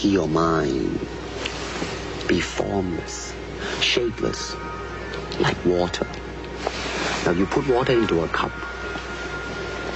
empty your mind. Be formless, shapeless, like water. Now you put water into a cup,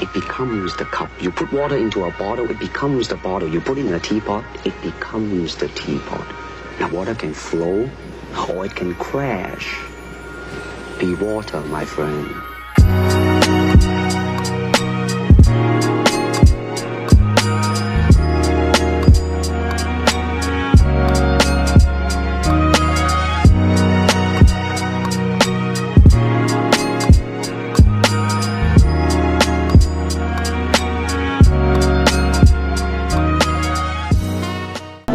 it becomes the cup. You put water into a bottle, it becomes the bottle. You put it in a teapot, it becomes the teapot. Now water can flow or it can crash. Be water, my friend.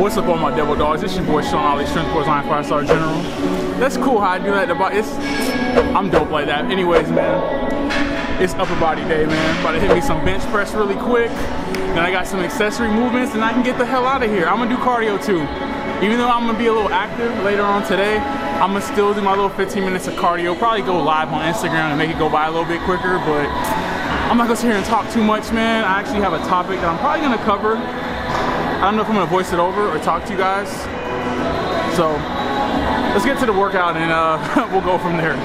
What's up, all my devil dogs? It's your boy Sean Ali, Strength Corps Line 5-star General. That's cool how I do that. I'm dope like that. Anyways, man, it's upper body day, man. About to hit me some bench press really quick. Then I got some accessory movements, and I can get the hell out of here. I'm gonna do cardio too. Even though I'm gonna be a little active later on today, I'm gonna still do my little 15 minutes of cardio. Probably go live on Instagram and make it go by a little bit quicker, but I'm not gonna sit here and talk too much, man. I actually have a topic that I'm probably gonna cover. I don't know if I'm gonna voice it over or talk to you guys. So let's get to the workout and we'll go from there.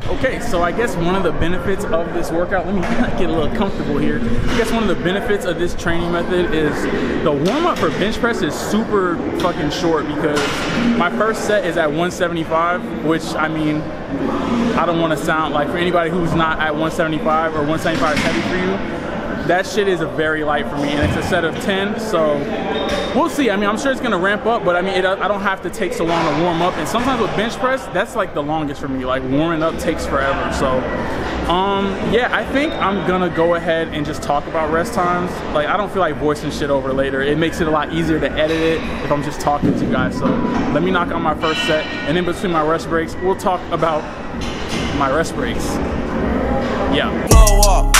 Okay, so I guess one of the benefits of this workout, let me get a little comfortable here. I guess one of the benefits of this training method is the warm-up for bench press is super fucking short because my first set is at 175, which, I mean, I don't want to sound like, for anybody who's not at 175 or 175 is heavy for you, that shit is a very light for me, and it's a set of 10, so we'll see. I mean, I'm sure it's gonna ramp up, but I mean, I don't have to take so long to warm up, and sometimes with bench press, that's like the longest for me. Like, warming up takes forever, so yeah, I think I'm gonna go ahead and just talk about rest times. Like, I don't feel like voicing shit over later. It makes it a lot easier to edit it if I'm just talking to you guys, so let me knock out my first set, and in between my rest breaks, we'll talk about my rest breaks. Yeah. Blow up.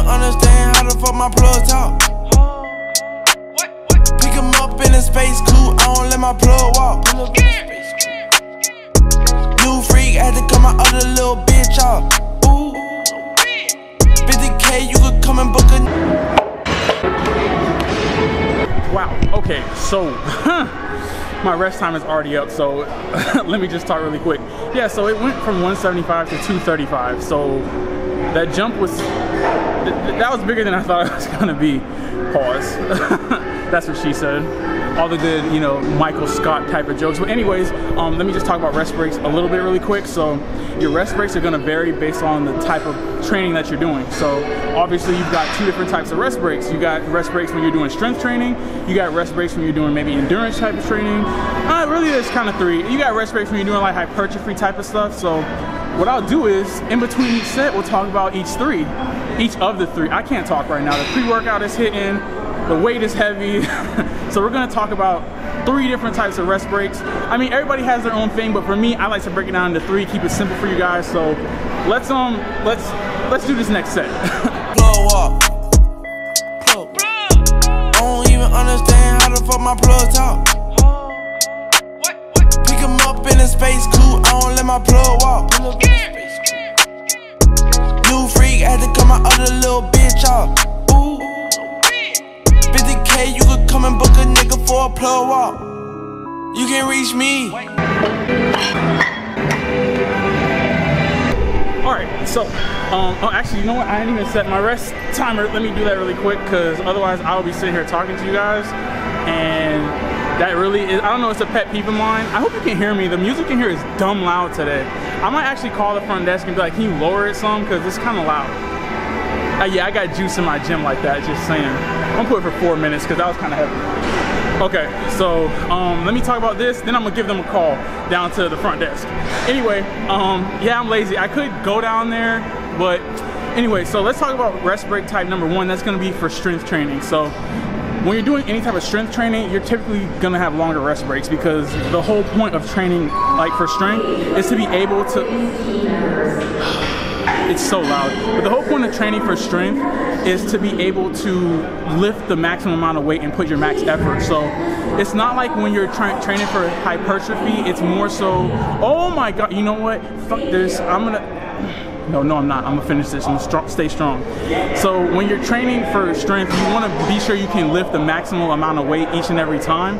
Understand how the fuck my plug talk. Pick him up in a space coupe, I don't let my plug walk. New freak had to cut my other little bitch off. Ooh, 50K, you could come and book a. Wow, okay, so my rest time is already up, so let me just talk really quick. Yeah, so it went from 175 to 235, so that jump was, that was bigger than I thought it was gonna be. Pause. That's what she said. All the good, you know, Michael Scott type of jokes. But anyways, let me just talk about rest breaks a little bit really quick. So your rest breaks are gonna vary based on the type of training that you're doing. So obviously you've got two different types of rest breaks. You got rest breaks when you're doing strength training. You got rest breaks when you're doing maybe endurance type of training. Really there's kind of three. You got rest breaks when you're doing like hypertrophy type of stuff. So what I'll do is, in between each set, we'll talk about each of the three. I can't talk right now. The pre-workout is hitting, the weight is heavy. So we're gonna talk about three different types of rest breaks. I mean, everybody has their own thing, but for me, I like to break it down into three, keep it simple for you guys. So let's do this next set. Blow up. I don't even understand how the fuck my plug talk. Pick him up in a space coupe, I don't let my plug walk. New freak had to cut my other little bitch off. Ooh, 50K, you could come and book a nigga for a plug walk. You can reach me. Alright, so, oh, actually, you know what? I didn't even set my rest timer. Let me do that really quick, because otherwise I'll be sitting here talking to you guys, and that really is, I don't know, it's a pet peeve of mine. I hope you can hear me. The music in here is dumb loud today. I might actually call the front desk and be like, can you lower it some? Because it's kind of loud. Yeah, I got juice in my gym like that, just saying. I'm gonna put it for 4 minutes because that was kind of heavy. Okay, so let me talk about this, then I'm gonna give them a call down to the front desk. Anyway, yeah, I'm lazy. I could go down there, but anyway, so let's talk about rest break type number one. That's gonna be for strength training. So when you're doing any type of strength training, you're typically gonna have longer rest breaks because the whole point of training, like for strength, is to be able to, it's so loud, but the whole point of training for strength is to be able to lift the maximum amount of weight and put your max effort. So it's not like when you're training for hypertrophy, it's more so, oh my god, you know what, fuck this, I'm gonna, No, I'm not. I'm gonna finish this. I'm gonna stay strong. So when you're training for strength, you want to be sure you can lift the maximum amount of weight each and every time.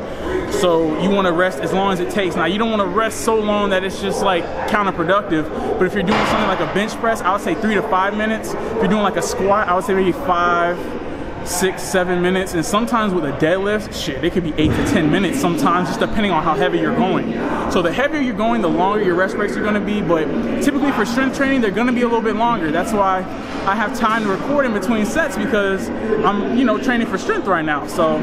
So you want to rest as long as it takes. Now you don't want to rest so long that it's just like counterproductive. But if you're doing something like a bench press, I would say 3 to 5 minutes. If you're doing like a squat, I would say maybe 5, 6, 7 minutes. And sometimes with a deadlift, shit, it could be 8 to 10 minutes sometimes, just depending on how heavy you're going. So the heavier you're going, the longer your rest breaks are going to be. But typically for strength training, they're going to be a little bit longer. That's why I have time to record in between sets, because I'm, you know, training for strength right now. So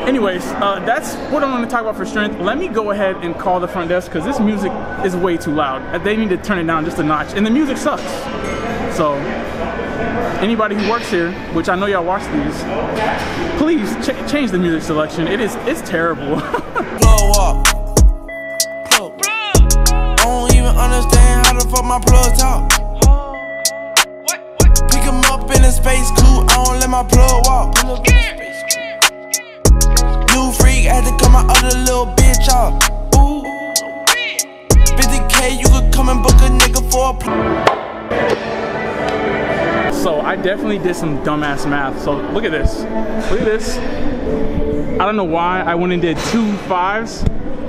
anyways, that's what I'm going to talk about for strength. Let me go ahead and call the front desk, because this music is way too loud. They need to turn it down just a notch, and the music sucks. So anybody who works here, which I know y'all watch these, please change the music selection. It's terrible. Blow up. I don't even understand how the fuck my plug talk. Pick him up in a space coupe, I don't let my plug walk. New freak, had to cut my other little bitch off. Ooh. 50K, you could come and book a nigga for a plug. So I definitely did some dumbass math. So look at this. Look at this. I don't know why I went and did 2 5s.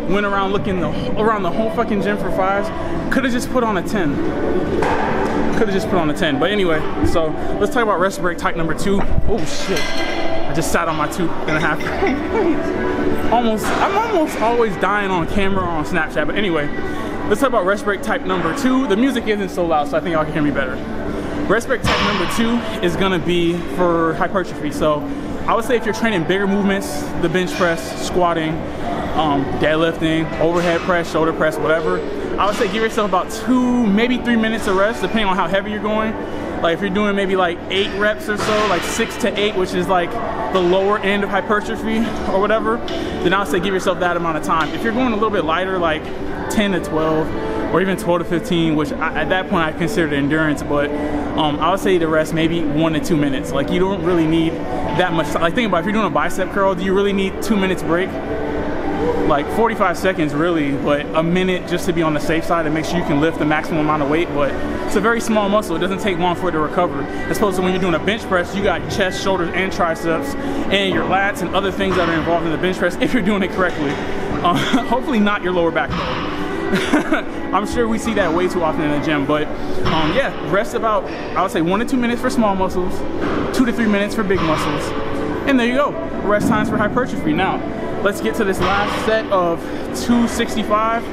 Went around looking around the whole fucking gym for 5s. Could have just put on a 10. Could have just put on a 10. But anyway, so let's talk about rest break type number 2. Oh shit. I just sat on my 2.5. I'm almost always dying on camera or on Snapchat. But anyway, let's talk about rest break type number 2. The music isn't so loud, so I think y'all can hear me better. Rest break type number 2 is gonna be for hypertrophy. So I would say if you're training bigger movements, the bench press, squatting, deadlifting, overhead press, shoulder press, whatever, I would say give yourself about 2, maybe 3 minutes of rest, depending on how heavy you're going. Like if you're doing maybe like 8 reps or so, like 6 to 8, which is like the lower end of hypertrophy or whatever, then I would say give yourself that amount of time. If you're going a little bit lighter, like 10 to 12, or even 12 to 15, which at that point I consider endurance, but I would say the rest maybe 1 to 2 minutes. Like you don't really need that much time. Like think about it, if you're doing a bicep curl, do you really need 2 minutes break? Like 45 seconds really, but a minute just to be on the safe side and make sure you can lift the maximum amount of weight. But it's a very small muscle. It doesn't take long for it to recover. As opposed to when you're doing a bench press, you got chest, shoulders, and triceps, and your lats and other things that are involved in the bench press if you're doing it correctly. Hopefully not your lower back though. I'm sure we see that way too often in the gym, but yeah, rest about, I would say 1 to 2 minutes for small muscles, 2 to 3 minutes for big muscles, and there you go, rest times for hypertrophy. Now, let's get to this last set of 265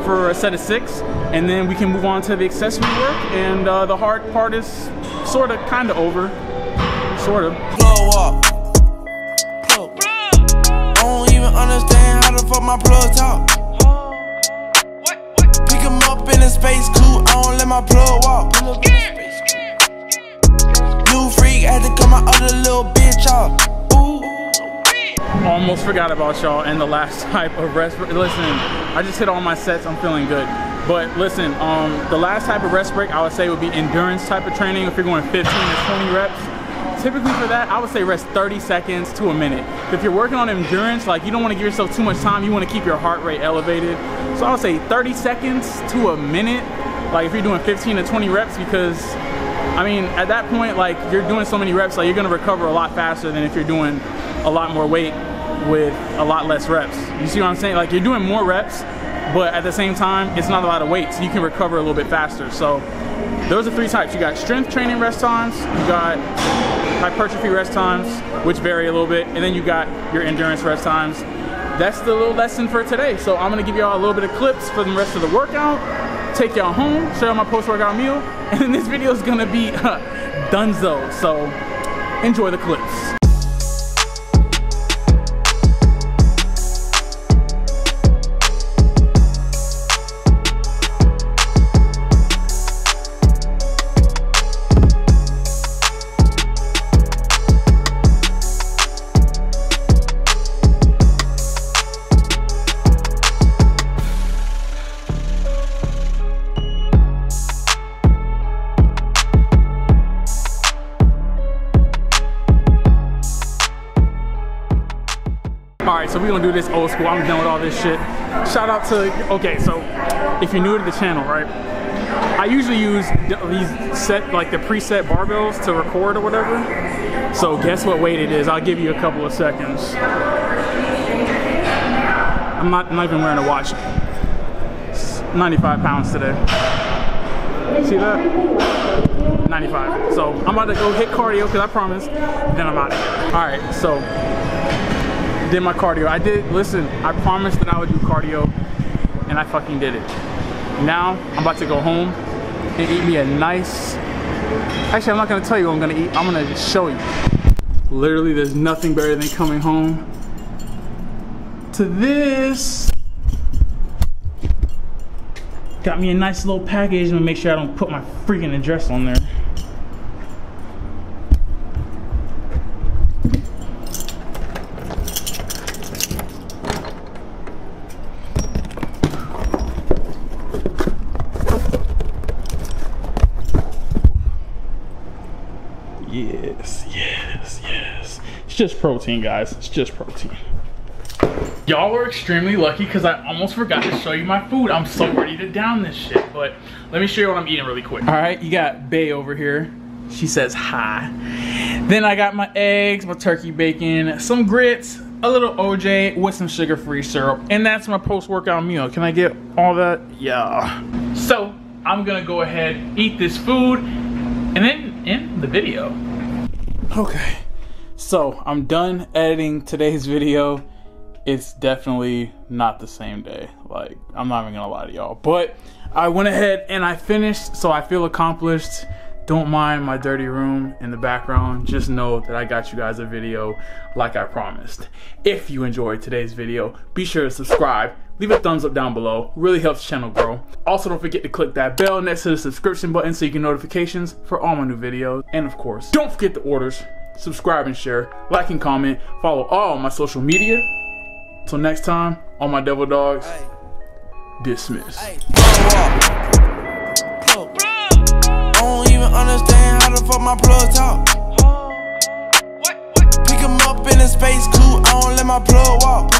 for a set of 6, and then we can move on to the accessory work, and the hard part is sort of, kind of over, sort of. Blow up. I don't even understand how the fuck my plug talk. In a space coupe, I don't let my plug walk. New freak, had to cut my other little bitch off. Ooh. Almost forgot about y'all and the last type of rest. Listen, I just hit all my sets, I'm feeling good. But listen, the last type of rest break I would say would be endurance type of training. If you're going 15 to 20 reps, typically for that, I would say rest 30 seconds to a minute. If you're working on endurance, like you don't want to give yourself too much time, you want to keep your heart rate elevated. So I would say 30 seconds to a minute, like if you're doing 15 to 20 reps, because I mean, at that point, like you're doing so many reps, like you're gonna recover a lot faster than if you're doing a lot more weight with a lot less reps. You see what I'm saying? Like you're doing more reps, but at the same time, it's not a lot of weight, so you can recover a little bit faster. So those are 3 types. You got strength training rest times, you got hypertrophy rest times, which vary a little bit, and then you got your endurance rest times. That's the little lesson for today. So I'm gonna give y'all a little bit of clips for the rest of the workout, take y'all home, show y'all my post-workout meal, and then this video is gonna be donezo. So enjoy the clips. Alright, so we're gonna do this old school. I'm done with all this shit. Shout out to, okay, so if you're new to the channel, right? I usually use these the preset barbells to record or whatever. So guess what weight it is? I'll give you a couple of seconds. I'm not even wearing a watch. It's 95 pounds today. See that? 95. So I'm about to go hit cardio because I promised. Then I'm out of here. All right, so did my cardio. Listen, I promised that I would do cardio and I fucking did it. Now I'm about to go home and eat me a nice, actually I'm not gonna tell you what I'm gonna eat, I'm gonna just show you. Literally there's nothing better than coming home to this. Got me a nice little package. I'm gonna make sure I don't put my freaking address on there. Yes, yes, yes. It's just protein, guys. It's just protein. Y'all are extremely lucky because I almost forgot to show you my food. I'm so ready to down this shit, but let me show you what I'm eating really quick. All right, you got Bae over here. She says hi. Then I got my eggs, my turkey bacon, some grits, a little OJ with some sugar-free syrup, and that's my post-workout meal. Can I get all that? Yeah. So I'm gonna go ahead, eat this food, and then end the video. Okay, so I'm done editing today's video. It's definitely not the same day. Like, I'm not even gonna lie to y'all, but I went ahead and I finished, so I feel accomplished. Don't mind my dirty room in the background. Just know that I got you guys a video like I promised. If you enjoyed today's video, be sure to subscribe. Leave a thumbs up down below. Really helps the channel grow. Also, don't forget to click that bell next to the subscription button so you get notifications for all my new videos. And of course, don't forget the orders. Subscribe and share, like and comment, follow all my social media. Till next time, all my devil dogs, dismiss. I don't even understand how the fuck my plug talk. Pick him up in a space coupe, I don't let my plug walk.